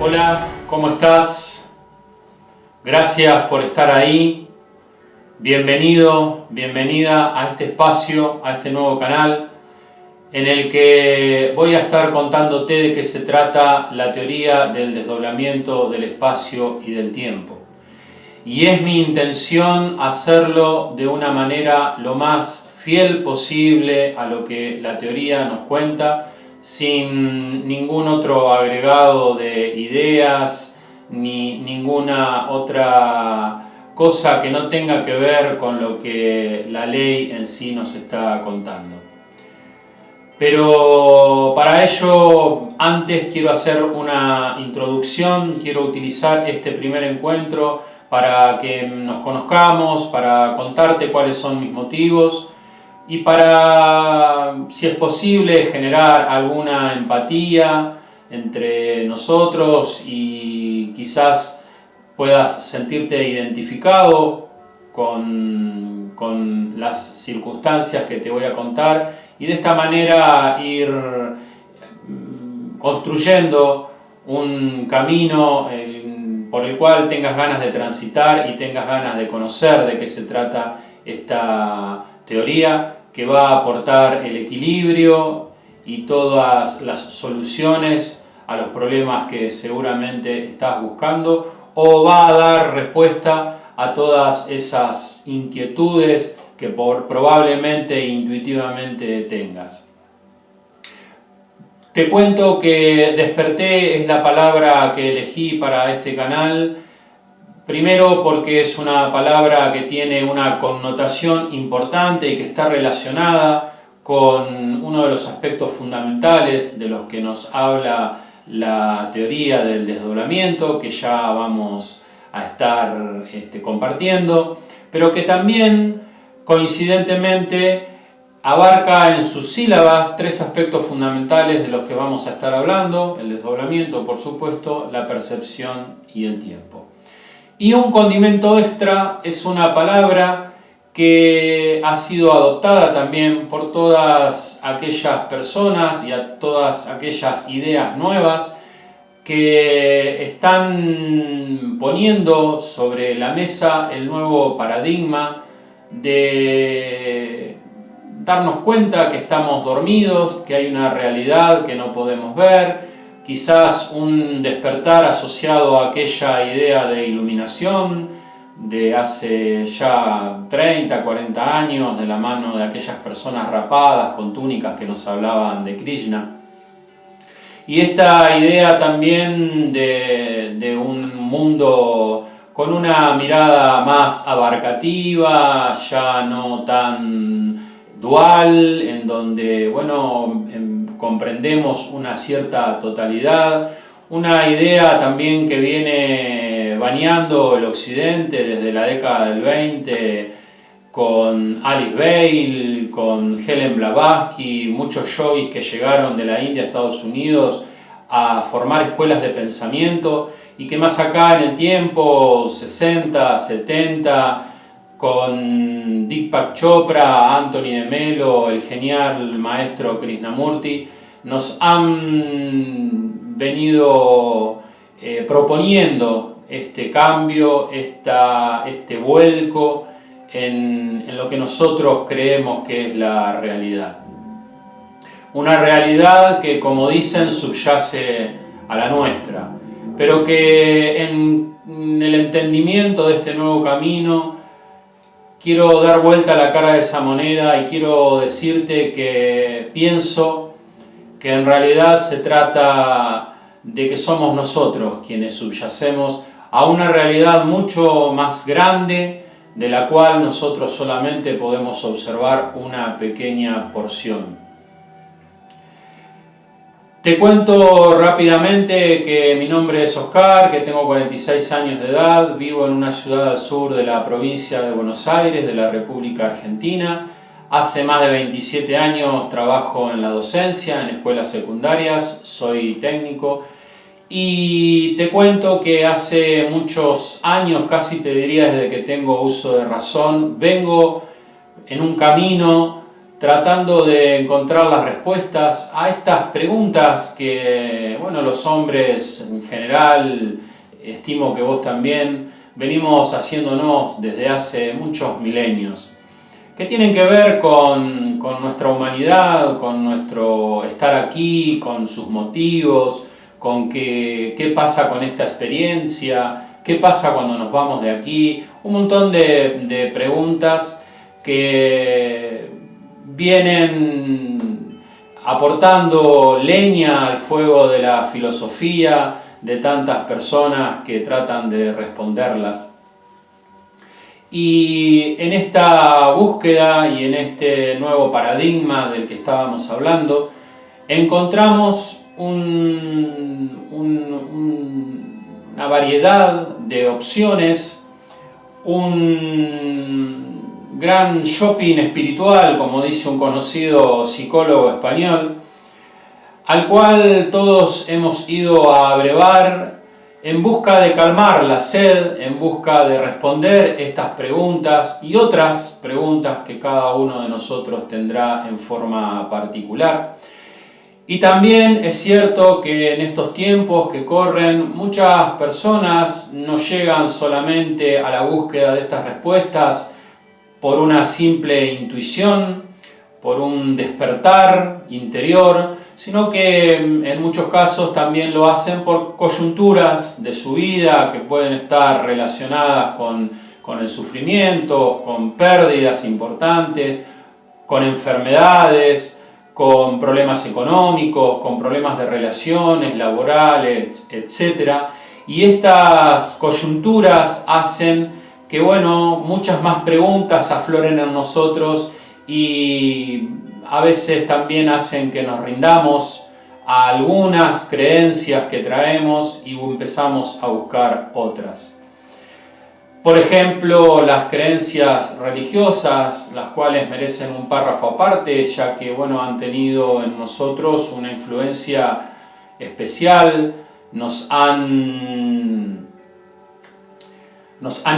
Hola, ¿cómo estás? Gracias por estar ahí. Bienvenido, bienvenida a este espacio, a este nuevo canal, en el que voy a estar contándote de qué se trata la teoría del desdoblamiento del espacio y del tiempo. Y es mi intención hacerlo de una manera lo más fiel posible a lo que la teoría nos cuenta, sin ningún otro agregado de ideas ni ninguna otra cosa que no tenga que ver con lo que la ley en sí nos está contando. Pero para ello, antes quiero hacer una introducción, quiero utilizar este primer encuentro para que nos conozcamos, para contarte cuáles son mis motivos y para, si es posible, generar alguna empatía entre nosotros y quizás puedas sentirte identificado con las circunstancias que te voy a contar y de esta manera ir construyendo un camino por el cual tengas ganas de transitar y tengas ganas de conocer de qué se trata esta teoría que va a aportar el equilibrio y todas las soluciones a los problemas que seguramente estás buscando, o va a dar respuesta a todas esas inquietudes que probablemente intuitivamente tengas. Te cuento que desperté es la palabra que elegí para este canal. Primero porque es una palabra que tiene una connotación importante y que está relacionada con uno de los aspectos fundamentales de los que nos habla la teoría del desdoblamiento, que ya vamos a estar compartiendo, pero que también coincidentemente abarca en sus sílabas tres aspectos fundamentales de los que vamos a estar hablando: el desdoblamiento, por supuesto, la percepción y el tiempo. Y un condimento extra es una palabra que ha sido adoptada también por todas aquellas personas y a todas aquellas ideas nuevas que están poniendo sobre la mesa el nuevo paradigma de darnos cuenta que estamos dormidos, que hay una realidad que no podemos ver, quizás un despertar asociado a aquella idea de iluminación de hace ya 30, 40 años, de la mano de aquellas personas rapadas con túnicas que nos hablaban de Krishna. Y esta idea también de un mundo con una mirada más abarcativa, ya no tan dual, en donde, comprendemos una cierta totalidad, una idea también que viene bañando el occidente desde la década del 20 con Alice Bale, con Helen Blavatsky, muchos yogis que llegaron de la India a Estados Unidos a formar escuelas de pensamiento y que más acá en el tiempo, 60, 70, con Deepak Chopra, Anthony de Melo, el genial maestro Krishnamurti, nos han venido proponiendo este cambio, este vuelco en lo que nosotros creemos que es la realidad. Una realidad que, como dicen, subyace a la nuestra, pero que en el entendimiento de este nuevo camino quiero dar vuelta a la cara de esa moneda y quiero decirte que pienso que en realidad se trata de que somos nosotros quienes subyacemos a una realidad mucho más grande, de la cual nosotros solamente podemos observar una pequeña porción. Te cuento rápidamente que mi nombre es Oscar, que tengo 46 años de edad, vivo en una ciudad al sur de la provincia de Buenos Aires, de la República Argentina. Hace más de 27 años trabajo en la docencia, en escuelas secundarias, soy técnico. Y te cuento que hace muchos años, casi te diría desde que tengo uso de razón, vengo en un camino tratando de encontrar las respuestas a estas preguntas que, bueno, los hombres en general, estimo que vos también, venimos haciéndonos desde hace muchos milenios, que tienen que ver con nuestra humanidad, con nuestro estar aquí, con sus motivos, con qué pasa con esta experiencia, qué pasa cuando nos vamos de aquí, un montón de preguntas que vienen aportando leña al fuego de la filosofía de tantas personas que tratan de responderlas. Y en esta búsqueda y en este nuevo paradigma del que estábamos hablando, encontramos una variedad de opciones, un gran shopping espiritual, como dice un conocido psicólogo español, al cual todos hemos ido a brevar en busca de calmar la sed, en busca de responder estas preguntas y otras preguntas que cada uno de nosotros tendrá en forma particular. Y también es cierto que en estos tiempos que corren, muchas personas no llegan solamente a la búsqueda de estas respuestas por una simple intuición, por un despertar interior, sino que en muchos casos también lo hacen por coyunturas de su vida que pueden estar relacionadas con el sufrimiento, con pérdidas importantes, con enfermedades, con problemas económicos, con problemas de relaciones laborales, etc. Y estas coyunturas hacen que, bueno, muchas más preguntas afloren en nosotros y a veces también hacen que nos rindamos a algunas creencias que traemos y empezamos a buscar otras. Por ejemplo, las creencias religiosas, las cuales merecen un párrafo aparte, ya que, bueno, han tenido en nosotros una influencia especial, nos han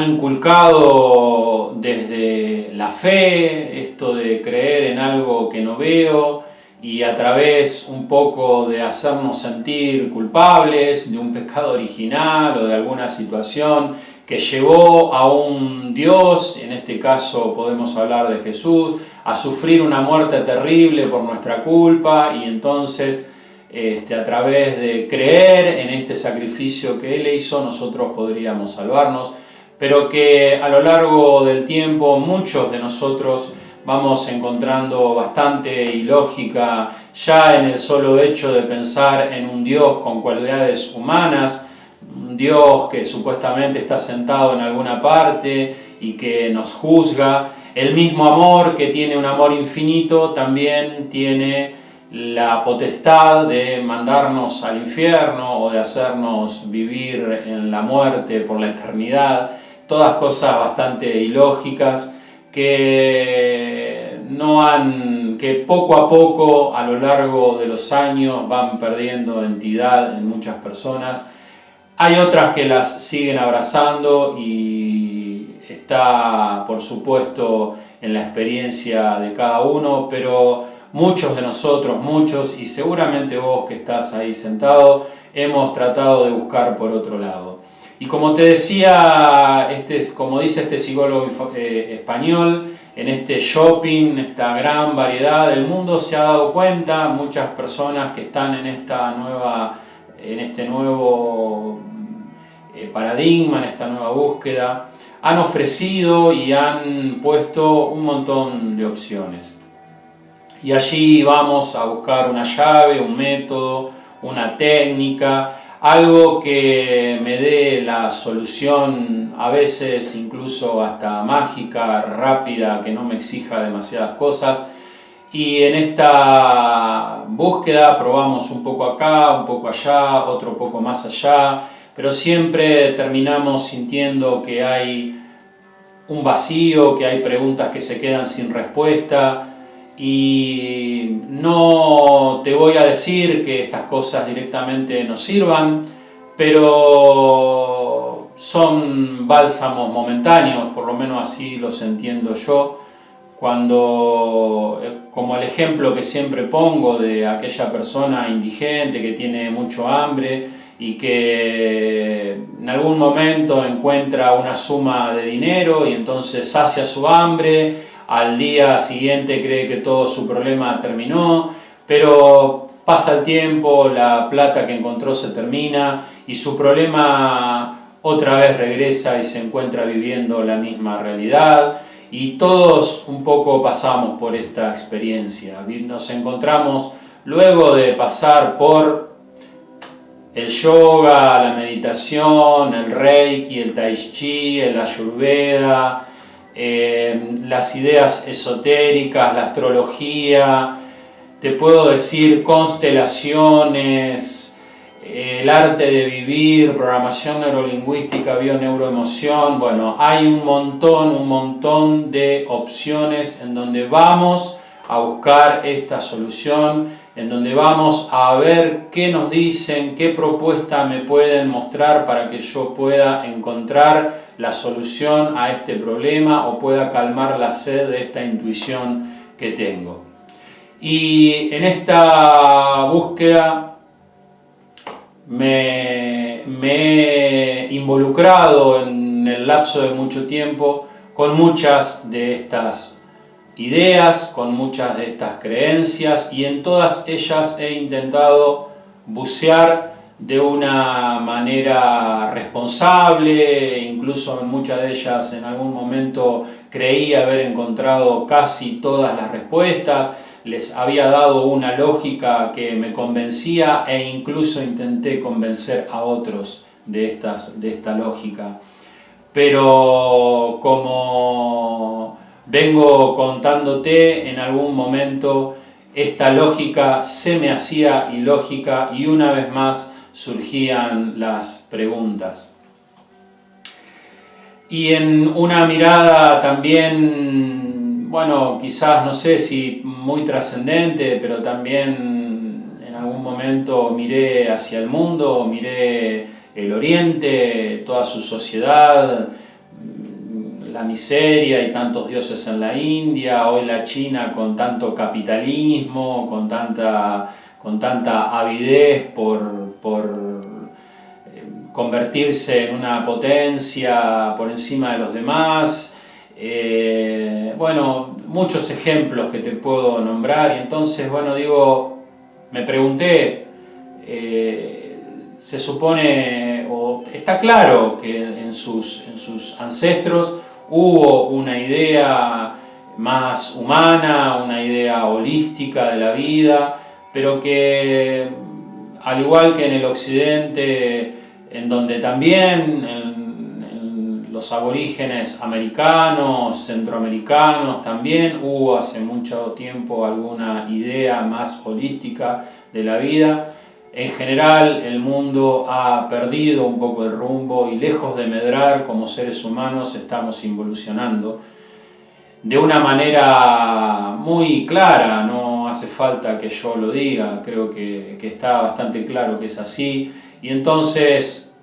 inculcado desde la fe, esto de creer en algo que no veo, y a través un poco de hacernos sentir culpables de un pecado original o de alguna situación que llevó a un Dios, en este caso podemos hablar de Jesús, a sufrir una muerte terrible por nuestra culpa, y entonces a través de creer en este sacrificio que Él hizo, nosotros podríamos salvarnos, pero que a lo largo del tiempo muchos de nosotros vamos encontrando bastante ilógica ya en el solo hecho de pensar en un Dios con cualidades humanas, un Dios que supuestamente está sentado en alguna parte y que nos juzga. El mismo amor que tiene un amor infinito también tiene la potestad de mandarnos al infierno o de hacernos vivir en la muerte por la eternidad. Todas cosas bastante ilógicas que poco a poco a lo largo de los años van perdiendo entidad en muchas personas. Hay otras que las siguen abrazando y está, por supuesto, en la experiencia de cada uno, pero muchos de nosotros, y seguramente vos que estás ahí sentado, hemos tratado de buscar por otro lado. Y como te decía, como dice este psicólogo español, en este shopping, esta gran variedad del mundo, se ha dado cuenta, muchas personas que están en este nuevo paradigma, en esta nueva búsqueda, han ofrecido y han puesto un montón de opciones. Y allí vamos a buscar una llave, un método, una técnica, algo que me dé la solución, a veces incluso hasta mágica, rápida, que no me exija demasiadas cosas. Y en esta búsqueda probamos un poco acá, un poco allá, otro poco más allá, pero siempre terminamos sintiendo que hay un vacío, que hay preguntas que se quedan sin respuesta. Y no te voy a decir que estas cosas directamente nos sirvan, pero son bálsamos momentáneos, por lo menos así los entiendo yo, cuando, como el ejemplo que siempre pongo de aquella persona indigente que tiene mucho hambre y que en algún momento encuentra una suma de dinero y entonces sacia su hambre, al día siguiente cree que todo su problema terminó, pero pasa el tiempo, la plata que encontró se termina y su problema otra vez regresa y se encuentra viviendo la misma realidad. Y todos un poco pasamos por esta experiencia. Nos encontramos luego de pasar por el yoga, la meditación, el reiki, el tai chi, el ayurveda, las ideas esotéricas, la astrología, te puedo decir constelaciones, el arte de vivir, programación neurolingüística, bioneuroemoción. Bueno, hay un montón de opciones en donde vamos a buscar esta solución, en donde vamos a ver qué nos dicen, qué propuesta me pueden mostrar para que yo pueda encontrar la solución a este problema o pueda calmar la sed de esta intuición que tengo. Y en esta búsqueda me he involucrado en el lapso de mucho tiempo con muchas de estas ideas, con muchas de estas creencias, y en todas ellas he intentado bucear de una manera responsable. Incluso en muchas de ellas en algún momento creí haber encontrado casi todas las respuestas. Les había dado una lógica que me convencía e incluso intenté convencer a otros de esta lógica. Pero como vengo contándote, en algún momento esta lógica se me hacía ilógica y una vez más surgían las preguntas. Y en una mirada también, bueno, quizás no sé si muy trascendente, pero también en algún momento miré hacia el mundo, miré el Oriente, toda su sociedad, la miseria y tantos dioses en la India, hoy la China con tanto capitalismo, con tanta avidez por convertirse en una potencia por encima de los demás. Bueno, muchos ejemplos que te puedo nombrar, y entonces, bueno, digo, me pregunté, se supone, o está claro que en sus ancestros hubo una idea más humana, una idea holística de la vida, pero que, al igual que en el occidente, en donde también en los aborígenes americanos, centroamericanos, también hubo hace mucho tiempo alguna idea más holística de la vida. En general, el mundo ha perdido un poco el rumbo y, lejos de medrar como seres humanos, estamos involucionando de una manera muy clara. No hace falta que yo lo diga, creo que está bastante claro que es así. Y entonces,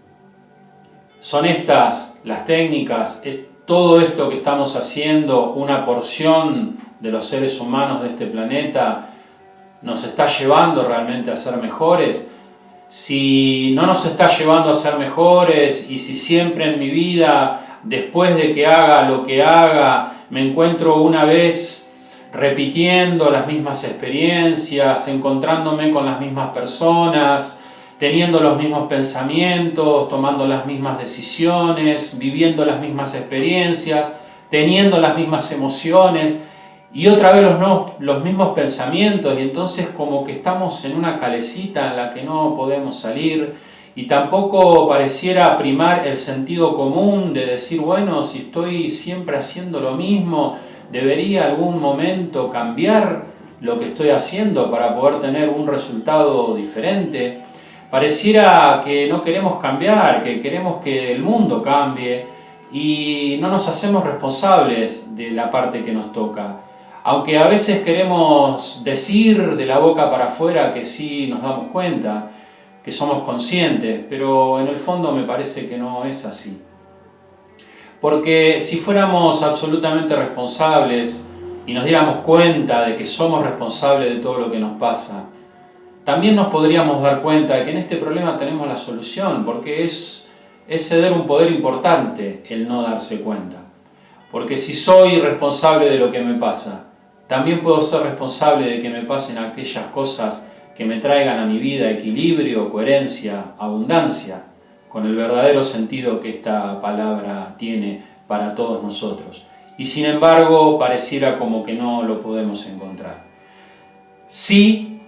son estas las técnicas, es todo esto que estamos haciendo, una porción de los seres humanos de este planeta, ¿nos está llevando realmente a ser mejores? Si no nos está llevando a ser mejores, y si siempre en mi vida, después de que haga lo que haga, me encuentro una vez repitiendo las mismas experiencias, encontrándome con las mismas personas, teniendo los mismos pensamientos, tomando las mismas decisiones, viviendo las mismas experiencias, teniendo las mismas emociones, y otra vez los mismos pensamientos, y entonces como que estamos en una calecita en la que no podemos salir, y tampoco pareciera primar el sentido común de decir, bueno, si estoy siempre haciendo lo mismo, debería algún momento cambiar lo que estoy haciendo para poder tener un resultado diferente. Pareciera que no queremos cambiar, que queremos que el mundo cambie, y no nos hacemos responsables de la parte que nos toca. Aunque a veces queremos decir de la boca para afuera que sí nos damos cuenta, que somos conscientes, pero en el fondo me parece que no es así. Porque si fuéramos absolutamente responsables, y nos diéramos cuenta de que somos responsables de todo lo que nos pasa, también nos podríamos dar cuenta de que en este problema tenemos la solución, porque es ceder un poder importante el no darse cuenta. Porque si soy responsable de lo que me pasa, también puedo ser responsable de que me pasen aquellas cosas que me traigan a mi vida equilibrio, coherencia, abundancia, con el verdadero sentido que esta palabra tiene para todos nosotros. Y sin embargo, pareciera como que no lo podemos encontrar. Sí,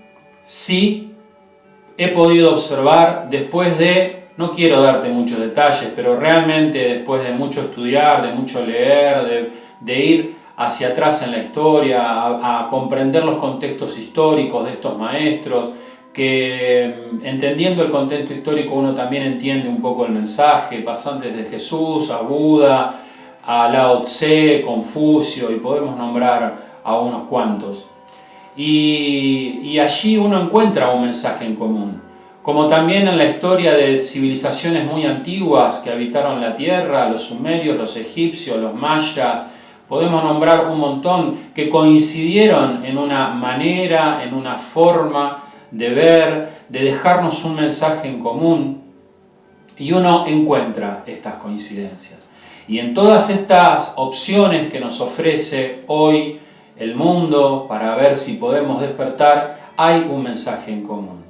he podido observar después de, no quiero darte muchos detalles, pero realmente después de mucho estudiar, de mucho leer, de ir hacia atrás en la historia, a comprender los contextos históricos de estos maestros, que entendiendo el contexto histórico uno también entiende un poco el mensaje, pasando desde Jesús a Buda, a Lao Tse, Confucio, y podemos nombrar a unos cuantos. Y allí uno encuentra un mensaje en común. Como también en la historia de civilizaciones muy antiguas que habitaron la Tierra, los sumerios, los egipcios, los mayas, podemos nombrar un montón que coincidieron en una manera, en una forma de ver, de dejarnos un mensaje en común, y uno encuentra estas coincidencias. Y en todas estas opciones que nos ofrece hoy el mundo para ver si podemos despertar, hay un mensaje en común.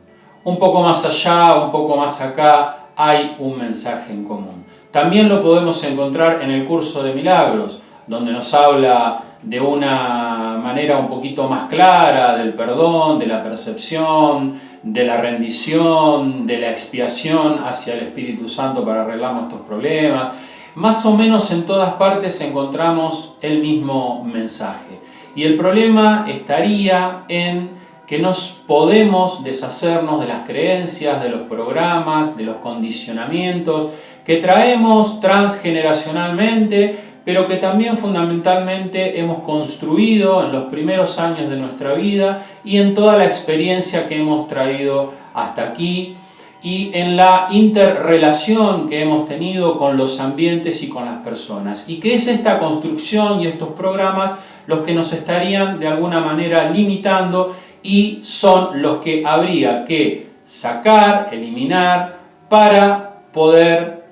Un poco más allá, un poco más acá, hay un mensaje en común. También lo podemos encontrar en el curso de milagros, donde nos habla de una manera un poquito más clara del perdón, de la percepción, de la rendición, de la expiación hacia el Espíritu Santo para arreglar nuestros problemas. Más o menos en todas partes encontramos el mismo mensaje. Y el problema estaría en que nos podemos deshacernos de las creencias, de los programas, de los condicionamientos que traemos transgeneracionalmente, pero que también fundamentalmente hemos construido en los primeros años de nuestra vida y en toda la experiencia que hemos traído hasta aquí y en la interrelación que hemos tenido con los ambientes y con las personas. Y que es esta construcción y estos programas los que nos estarían de alguna manera limitando y son los que habría que sacar, eliminar para poder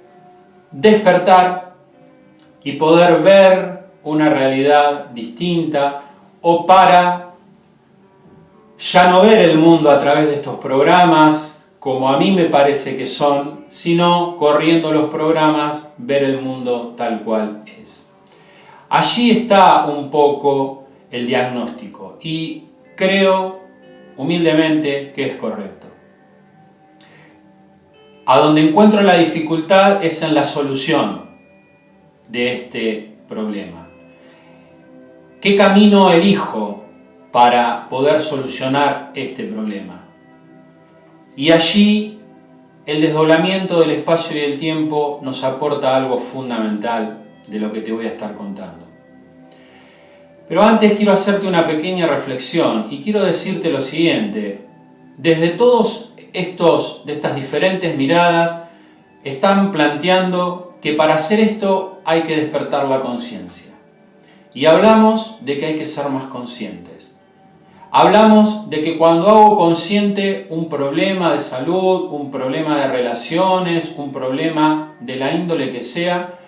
despertar y poder ver una realidad distinta, o para ya no ver el mundo a través de estos programas como a mí me parece que son, sino corriendo los programas, ver el mundo tal cual es. Allí está un poco el diagnóstico y creo humildemente que es correcto. A donde encuentro la dificultad es en la solución de este problema. ¿Qué camino elijo para poder solucionar este problema? Y allí el desdoblamiento del espacio y del tiempo nos aporta algo fundamental de lo que te voy a estar contando. Pero antes quiero hacerte una pequeña reflexión y quiero decirte lo siguiente. Desde todos de estas diferentes miradas están planteando que para hacer esto hay que despertar la conciencia. Y hablamos de que hay que ser más conscientes. Hablamos de que cuando hago consciente un problema de salud, un problema de relaciones, un problema de la índole que sea,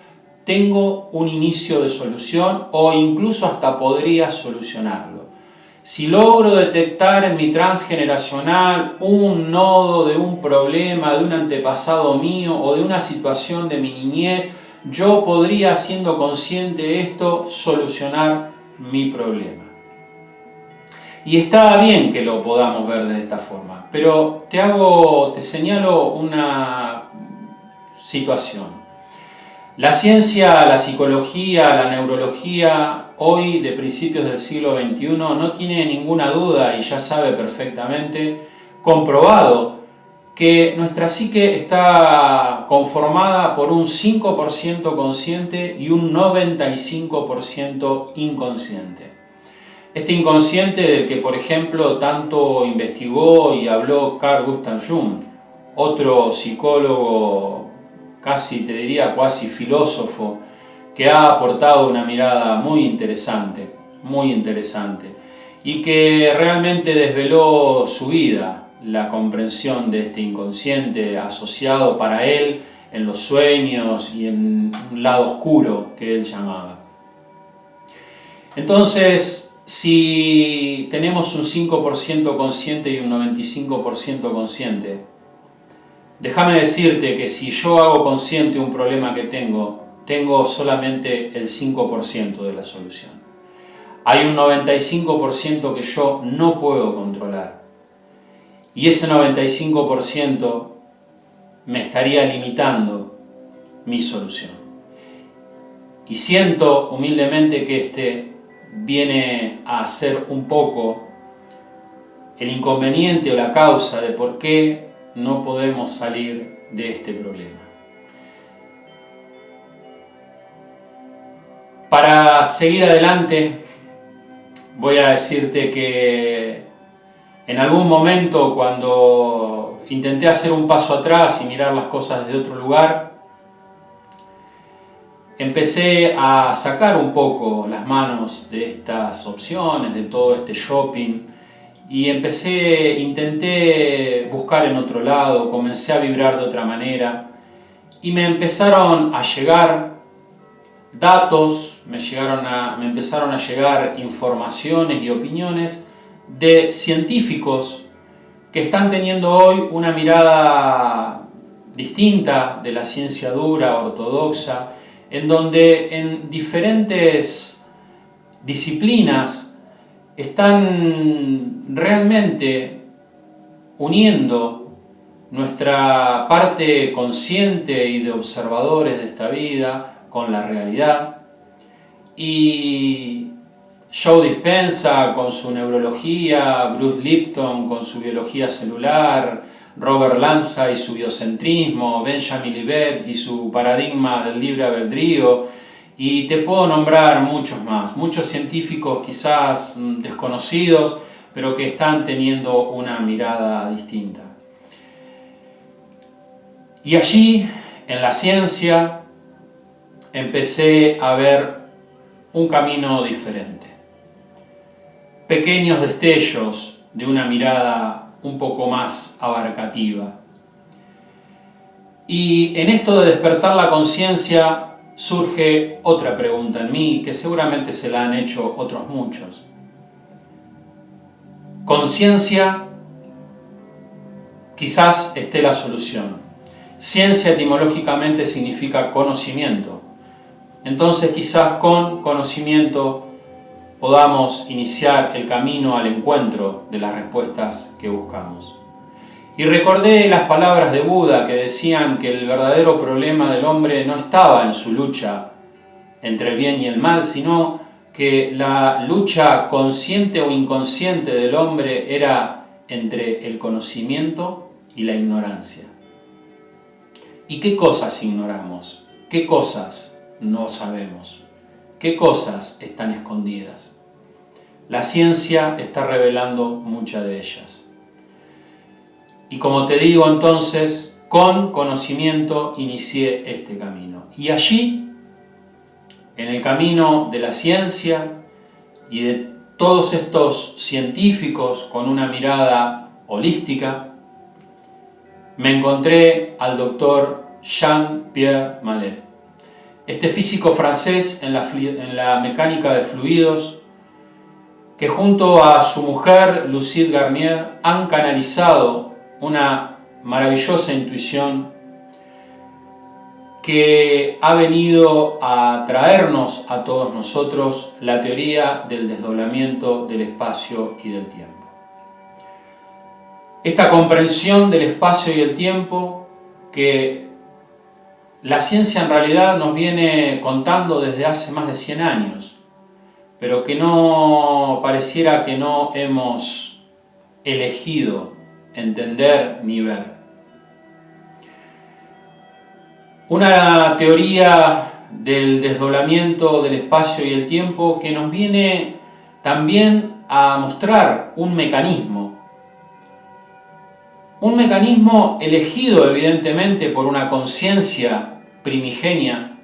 tengo un inicio de solución o incluso hasta podría solucionarlo. Si logro detectar en mi transgeneracional un nodo de un problema, de un antepasado mío o de una situación de mi niñez, yo podría, siendo consciente de esto, solucionar mi problema. Y está bien que lo podamos ver de esta forma, pero te señalo una situación. La ciencia, la psicología, la neurología, hoy de principios del siglo XXI, no tiene ninguna duda y ya sabe perfectamente, comprobado, que nuestra psique está conformada por un 5% consciente y un 95% inconsciente. Este inconsciente del que, por ejemplo, tanto investigó y habló Carl Gustav Jung, otro psicólogo, casi te diría cuasi filósofo, que ha aportado una mirada muy interesante, muy interesante y que realmente desveló su vida, la comprensión de este inconsciente asociado para él en los sueños y en un lado oscuro que él llamaba. Entonces, si tenemos un 5% consciente y un 95% consciente, déjame decirte que si yo hago consciente un problema que tengo solamente el 5% de la solución. Hay un 95% que yo no puedo controlar. Y ese 95% me estaría limitando mi solución. Y siento humildemente que este viene a ser un poco el inconveniente o la causa de por qué no podemos salir de este problema. Para seguir adelante, voy a decirte que en algún momento, cuando intenté hacer un paso atrás y mirar las cosas desde otro lugar, empecé a sacar un poco las manos de estas opciones, de todo este shopping, y intenté buscar en otro lado, comencé a vibrar de otra manera, y me empezaron a llegar datos, me empezaron a llegar informaciones y opiniones de científicos que están teniendo hoy una mirada distinta de la ciencia dura, ortodoxa, en donde en diferentes disciplinas están realmente uniendo nuestra parte consciente y de observadores de esta vida con la realidad. Y Joe Dispenza con su neurología, Bruce Lipton con su biología celular, Robert Lanza y su biocentrismo, Benjamin Libet y su paradigma del libre albedrío, y te puedo nombrar muchos más, muchos científicos quizás desconocidos, pero que están teniendo una mirada distinta. Y allí, en la ciencia, empecé a ver un camino diferente. Pequeños destellos de una mirada un poco más abarcativa. Y en esto de despertar la conciencia surge otra pregunta en mí, que seguramente se la han hecho otros muchos. Conciencia, quizás esté la solución. Ciencia etimológicamente significa conocimiento. Entonces quizás con conocimiento podamos iniciar el camino al encuentro de las respuestas que buscamos. Y recordé las palabras de Buda que decían que el verdadero problema del hombre no estaba en su lucha entre el bien y el mal, sino que la lucha consciente o inconsciente del hombre era entre el conocimiento y la ignorancia. ¿Y qué cosas ignoramos? ¿Qué cosas no sabemos? ¿Qué cosas están escondidas? La ciencia está revelando muchas de ellas. Y como te digo entonces, con conocimiento inicié este camino. Y allí, en el camino de la ciencia y de todos estos científicos con una mirada holística, me encontré al doctor Jean-Pierre Mallet. Este físico francés en la mecánica de fluidos, que junto a su mujer Lucille Garnier han canalizado una maravillosa intuición que ha venido a traernos a todos nosotros la teoría del desdoblamiento del espacio y del tiempo. Esta comprensión del espacio y el tiempo que la ciencia en realidad nos viene contando desde hace más de 100 años, pero que no pareciera que no hemos elegido entender ni ver. Una teoría del desdoblamiento del espacio y el tiempo que nos viene también a mostrar un mecanismo elegido evidentemente por una conciencia primigenia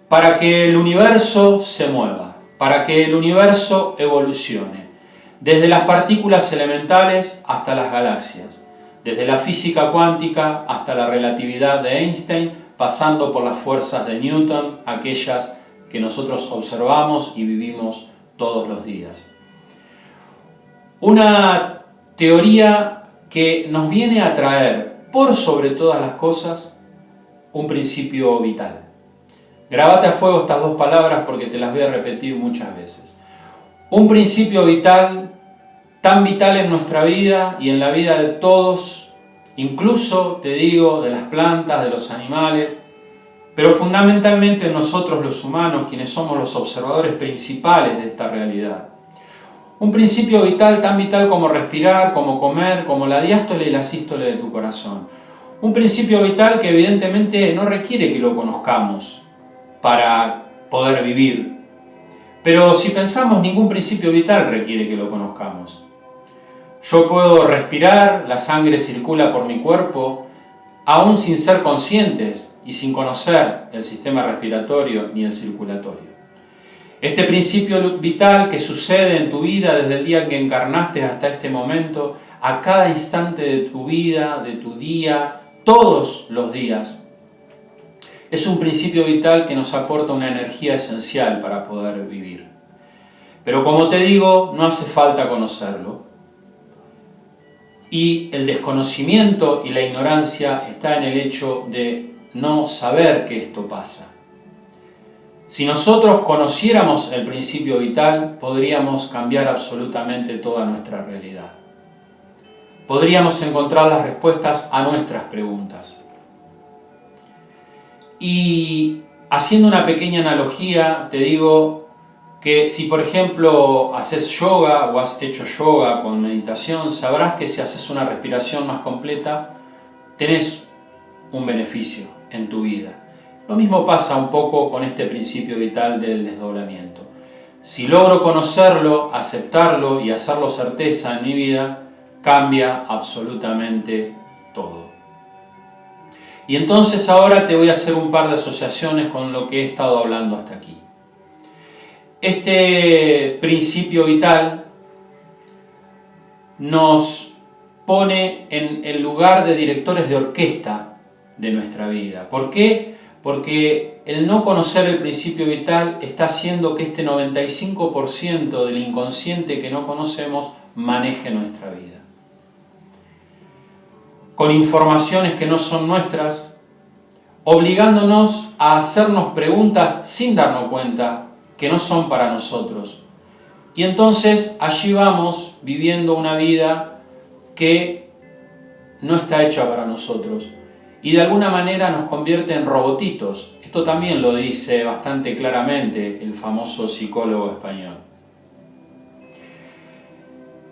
para que el universo se mueva. para que el universo evolucione, desde las partículas elementales hasta las galaxias, desde la física cuántica hasta la relatividad de Einstein, pasando por las fuerzas de Newton, aquellas que nosotros observamos y vivimos todos los días. Una teoría que nos viene a traer, por sobre todas las cosas, un principio vital. Grabate a fuego estas dos palabras porque te las voy a repetir muchas veces. Un principio vital, tan vital en nuestra vida y en la vida de todos, incluso, te digo, de las plantas, de los animales, pero fundamentalmente en nosotros los humanos, quienes somos los observadores principales de esta realidad. Un principio vital, tan vital como respirar, como comer, como la diástole y la sístole de tu corazón. Un principio vital que evidentemente no requiere que lo conozcamos para poder vivir. Pero si pensamos, ningún principio vital requiere que lo conozcamos. Yo puedo respirar, la sangre circula por mi cuerpo, aún sin ser conscientes y sin conocer el sistema respiratorio ni el circulatorio. Este principio vital que sucede en tu vida desde el día en que encarnaste hasta este momento, a cada instante de tu vida, de tu día, todos los días, es un principio vital que nos aporta una energía esencial para poder vivir. Pero como te digo, no hace falta conocerlo. Y el desconocimiento y la ignorancia está en el hecho de no saber que esto pasa. Si nosotros conociéramos el principio vital, podríamos cambiar absolutamente toda nuestra realidad. Podríamos encontrar las respuestas a nuestras preguntas. Y haciendo una pequeña analogía, te digo que si por ejemplo haces yoga o has hecho yoga con meditación, sabrás que si haces una respiración más completa, tenés un beneficio en tu vida. Lo mismo pasa un poco con este principio vital del desdoblamiento. Si logro conocerlo, aceptarlo y hacerlo certeza en mi vida, cambia absolutamente todo. Y entonces ahora te voy a hacer un par de asociaciones con lo que he estado hablando hasta aquí. Este principio vital nos pone en el lugar de directores de orquesta de nuestra vida. ¿Por qué? Porque el no conocer el principio vital está haciendo que este 95% del inconsciente que no conocemos maneje nuestra vida. Con informaciones que no son nuestras, obligándonos a hacernos preguntas sin darnos cuenta que no son para nosotros. Y entonces allí vamos viviendo una vida que no está hecha para nosotros y de alguna manera nos convierte en robotitos. Esto también lo dice bastante claramente el famoso psicólogo español.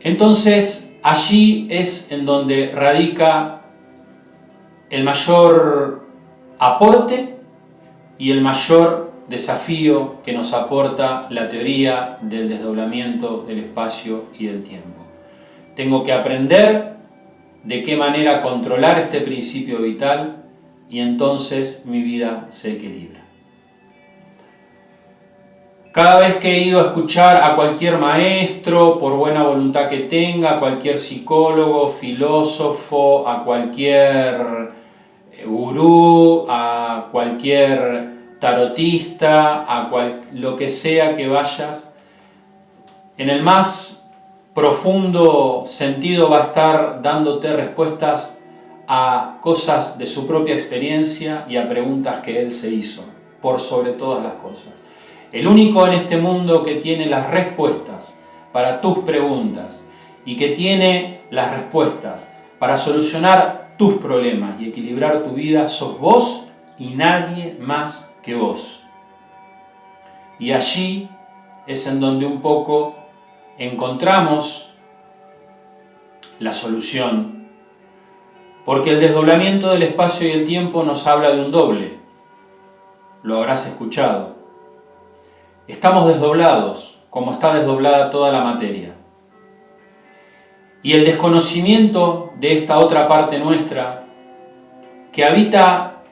Entonces allí es en donde radica el mayor aporte y el mayor desafío que nos aporta la teoría del desdoblamiento del espacio y del tiempo. Tengo que aprender de qué manera controlar este principio vital y entonces mi vida se equilibra. Cada vez que he ido a escuchar a cualquier maestro, por buena voluntad que tenga, a cualquier psicólogo, filósofo, a cualquier gurú, a cualquier tarotista, lo que sea que vayas, en el más profundo sentido va a estar dándote respuestas a cosas de su propia experiencia y a preguntas que él se hizo, por sobre todas las cosas. El único en este mundo que tiene las respuestas para tus preguntas y que tiene las respuestas para solucionar tus problemas y equilibrar tu vida sos vos y nadie más que vos. Y allí es en donde un poco encontramos la solución, porque el desdoblamiento del espacio y el tiempo nos habla de un doble. Lo habrás escuchado. Estamos desdoblados, como está desdoblada toda la materia. Y el desconocimiento de esta otra parte nuestra, que habita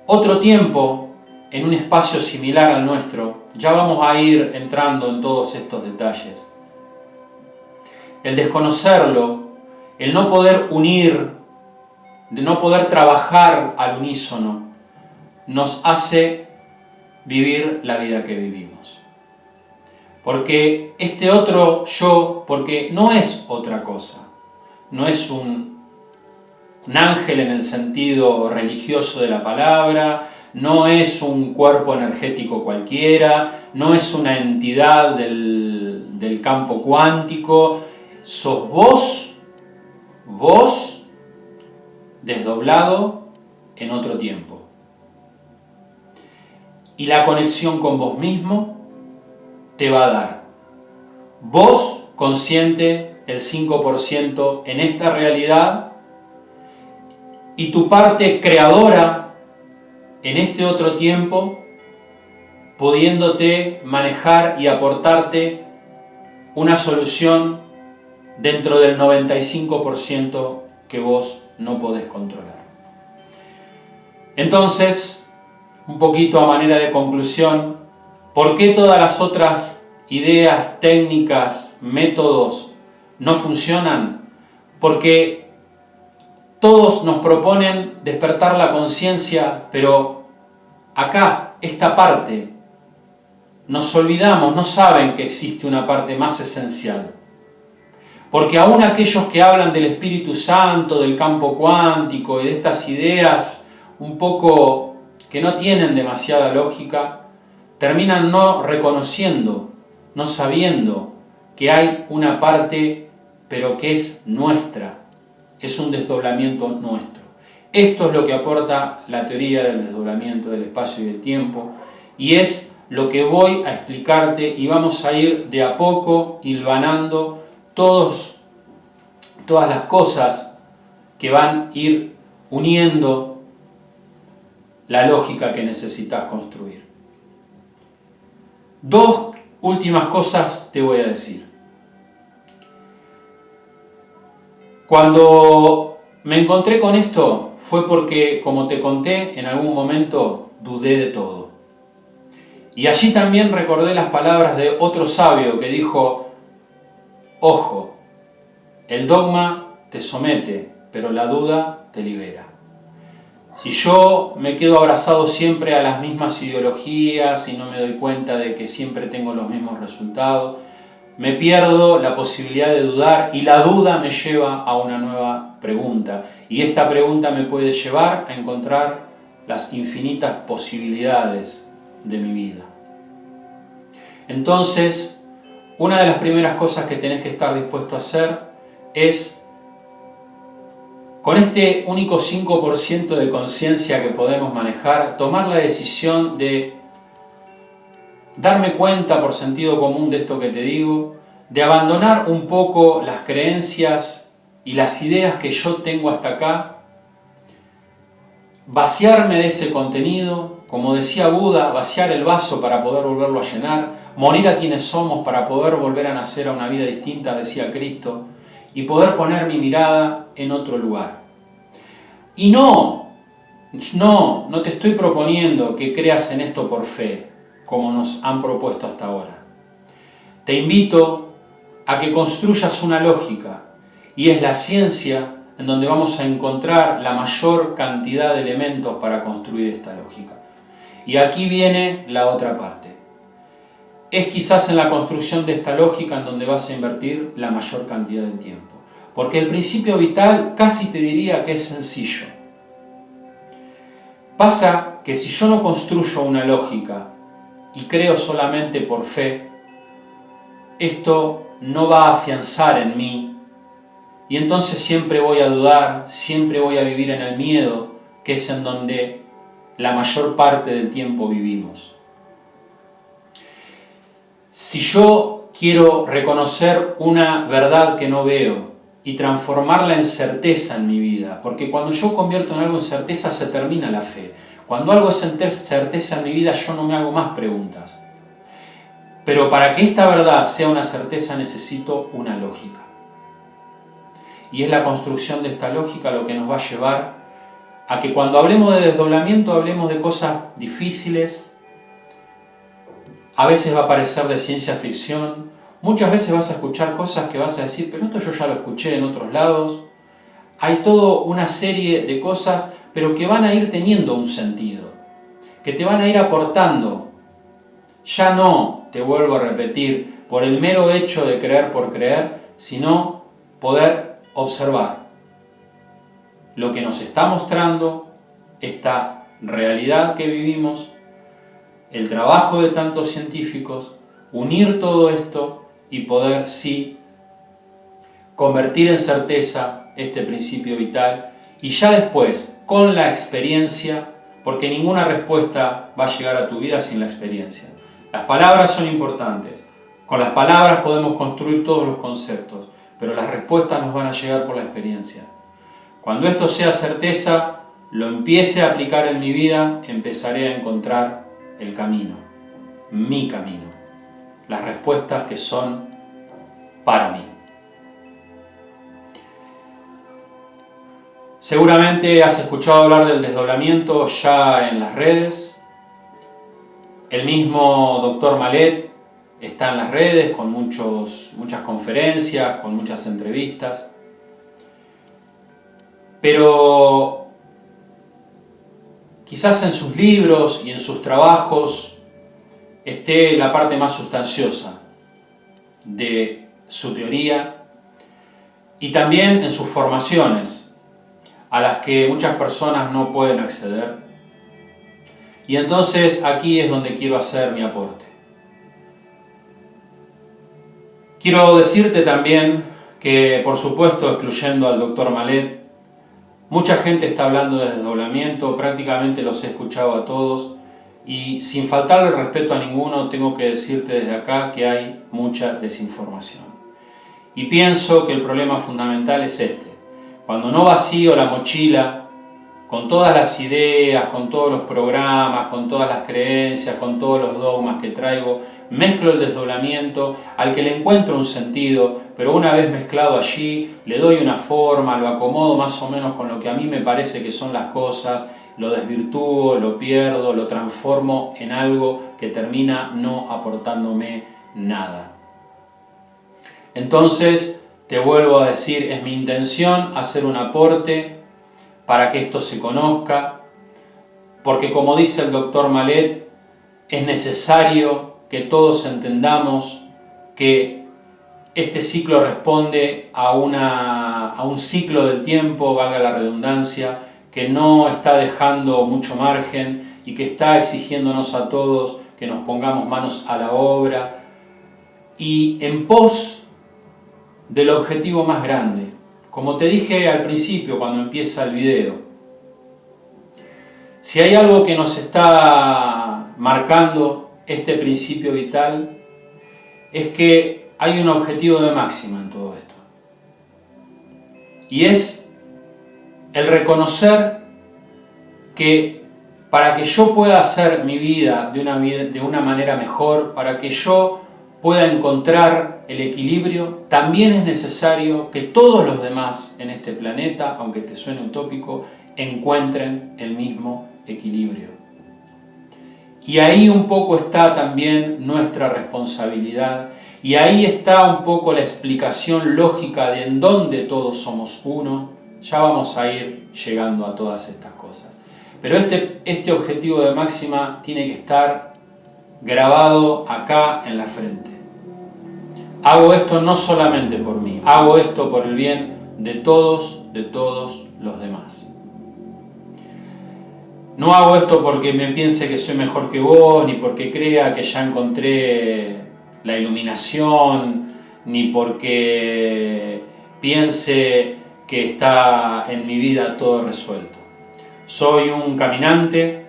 otro tiempo en un espacio similar al nuestro. Ya vamos a ir entrando en todos estos detalles. El desconocerlo, el no poder unir, de no poder trabajar al unísono, nos hace vivir la vida que vivimos. Porque este otro yo, porque no es otra cosa, no es un ángel en el sentido religioso de la palabra, no es un cuerpo energético cualquiera, no es una entidad del campo cuántico, sos vos desdoblado en otro tiempo. Y la conexión con vos mismo te va a dar vos consciente el 5% en esta realidad y tu parte creadora en este otro tiempo, pudiéndote manejar y aportarte una solución dentro del 95% que vos no podés controlar. Entonces, un poquito a manera de conclusión, ¿por qué todas las otras ideas, técnicas, métodos no funcionan? Porque todos nos proponen despertar la conciencia, pero acá, esta parte, nos olvidamos, no saben que existe una parte más esencial. Porque aún aquellos que hablan del Espíritu Santo, del campo cuántico y de estas ideas un poco que no tienen demasiada lógica, terminan no reconociendo, no sabiendo que hay una parte, pero que es nuestra, es un desdoblamiento nuestro. Esto es lo que aporta la teoría del desdoblamiento del espacio y del tiempo, y es lo que voy a explicarte, y vamos a ir de a poco hilvanando todas las cosas que van a ir uniendo la lógica que necesitas construir. Dos últimas cosas te voy a decir. Cuando me encontré con esto fue porque, como te conté, en algún momento dudé de todo. Y allí también recordé las palabras de otro sabio que dijo: ojo, el dogma te somete, pero la duda te libera. Si yo me quedo abrazado siempre a las mismas ideologías y no me doy cuenta de que siempre tengo los mismos resultados, me pierdo la posibilidad de dudar, y la duda me lleva a una nueva pregunta. Y esta pregunta me puede llevar a encontrar las infinitas posibilidades de mi vida. Entonces, una de las primeras cosas que tenés que estar dispuesto a hacer es, con este único 5% de conciencia que podemos manejar, tomar la decisión de darme cuenta por sentido común de esto que te digo, de abandonar un poco las creencias y las ideas que yo tengo hasta acá, vaciarme de ese contenido, como decía Buda, vaciar el vaso para poder volverlo a llenar, morir a quienes somos para poder volver a nacer a una vida distinta, decía Cristo, y poder poner mi mirada en otro lugar. Y no te estoy proponiendo que creas en esto por fe, como nos han propuesto hasta ahora. Te invito a que construyas una lógica, y es la ciencia en donde vamos a encontrar la mayor cantidad de elementos para construir esta lógica. Y aquí viene la otra parte. Es quizás en la construcción de esta lógica en donde vas a invertir la mayor cantidad del tiempo. Porque el principio vital casi te diría que es sencillo. Pasa que si yo no construyo una lógica y creo solamente por fe, esto no va a afianzar en mí, y entonces siempre voy a dudar, siempre voy a vivir en el miedo, que es en donde la mayor parte del tiempo vivimos. Si yo quiero reconocer una verdad que no veo y transformarla en certeza en mi vida, porque cuando yo convierto en algo en certeza se termina la fe. Cuando algo es certeza en mi vida yo no me hago más preguntas. Pero para que esta verdad sea una certeza necesito una lógica. Y es la construcción de esta lógica lo que nos va a llevar a que cuando hablemos de desdoblamiento hablemos de cosas difíciles. A veces va a parecer de ciencia ficción, muchas veces vas a escuchar cosas que vas a decir, pero esto yo ya lo escuché en otros lados. Hay toda una serie de cosas, pero que van a ir teniendo un sentido, que te van a ir aportando. Ya no, te vuelvo a repetir, por el mero hecho de creer por creer, sino poder observar lo que nos está mostrando esta realidad que vivimos, el trabajo de tantos científicos, unir todo esto y poder, sí, convertir en certeza este principio vital y ya después, con la experiencia, porque ninguna respuesta va a llegar a tu vida sin la experiencia. Las palabras son importantes, con las palabras podemos construir todos los conceptos, pero las respuestas nos van a llegar por la experiencia. Cuando esto sea certeza, lo empiece a aplicar en mi vida, empezaré a encontrar el camino, mi camino, las respuestas que son para mí. Seguramente has escuchado hablar del desdoblamiento ya en las redes. El mismo Dr. Malet está en las redes con muchas conferencias, con muchas entrevistas. Pero quizás en sus libros y en sus trabajos esté la parte más sustanciosa de su teoría y también en sus formaciones, a las que muchas personas no pueden acceder. Y entonces aquí es donde quiero hacer mi aporte. Quiero decirte también que, por supuesto, excluyendo al Dr. Malet, mucha gente está hablando de desdoblamiento, prácticamente los he escuchado a todos, y sin faltarle el respeto a ninguno, tengo que decirte desde acá que hay mucha desinformación. Y pienso que el problema fundamental es este. Cuando no vacío la mochila con todas las ideas, con todos los programas, con todas las creencias, con todos los dogmas que traigo, mezclo el desdoblamiento al que le encuentro un sentido, pero una vez mezclado allí, le doy una forma, lo acomodo más o menos con lo que a mí me parece que son las cosas, lo desvirtúo, lo pierdo, lo transformo en algo que termina no aportándome nada. Entonces, te vuelvo a decir, es mi intención hacer un aporte para que esto se conozca, porque como dice el Dr. Malet, es necesario que todos entendamos que este ciclo responde a un ciclo del tiempo, valga la redundancia, que no está dejando mucho margen y que está exigiéndonos a todos que nos pongamos manos a la obra y en pos del objetivo más grande. Como te dije al principio cuando empieza el video, si hay algo que nos está marcando este principio vital, es que hay un objetivo de máxima en todo esto. Y es el reconocer que para que yo pueda hacer mi vida de una manera mejor, para que yo pueda encontrar el equilibrio, también es necesario que todos los demás en este planeta, aunque te suene utópico, encuentren el mismo equilibrio. Y ahí un poco está también nuestra responsabilidad, y ahí está un poco la explicación lógica de en dónde todos somos uno. Ya vamos a ir llegando a todas estas cosas. Pero este objetivo de máxima tiene que estar grabado acá en la frente. Hago esto no solamente por mí, hago esto por el bien de todos los demás. No hago esto porque me piense que soy mejor que vos, ni porque crea que ya encontré la iluminación, ni porque piense que está en mi vida todo resuelto. Soy un caminante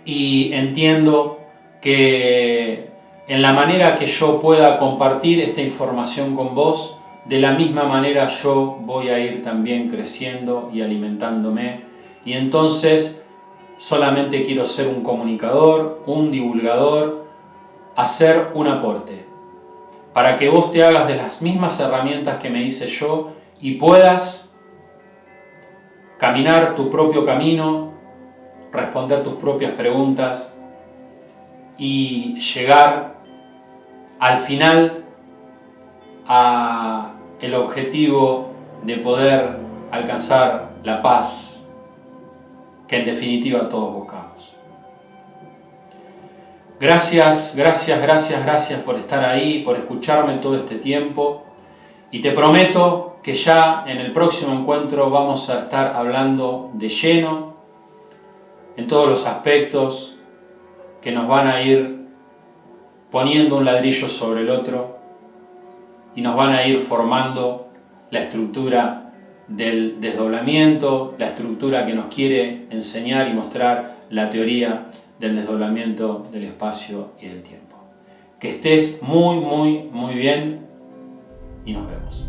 y entiendo que en la manera que yo pueda compartir esta información con vos, de la misma manera yo voy a ir también creciendo y alimentándome. Y entonces solamente quiero ser un comunicador, un divulgador, hacer un aporte, para que vos te hagas de las mismas herramientas que me hice yo y puedas caminar tu propio camino, responder tus propias preguntas y llegar al final a el objetivo de poder alcanzar la paz que en definitiva todos buscamos. Gracias por estar ahí, por escucharme todo este tiempo, y te prometo que ya en el próximo encuentro vamos a estar hablando de lleno en todos los aspectos que nos van a ir poniendo un ladrillo sobre el otro y nos van a ir formando la estructura del desdoblamiento, la estructura que nos quiere enseñar y mostrar la teoría del desdoblamiento del espacio y del tiempo. Que estés muy bien y nos vemos.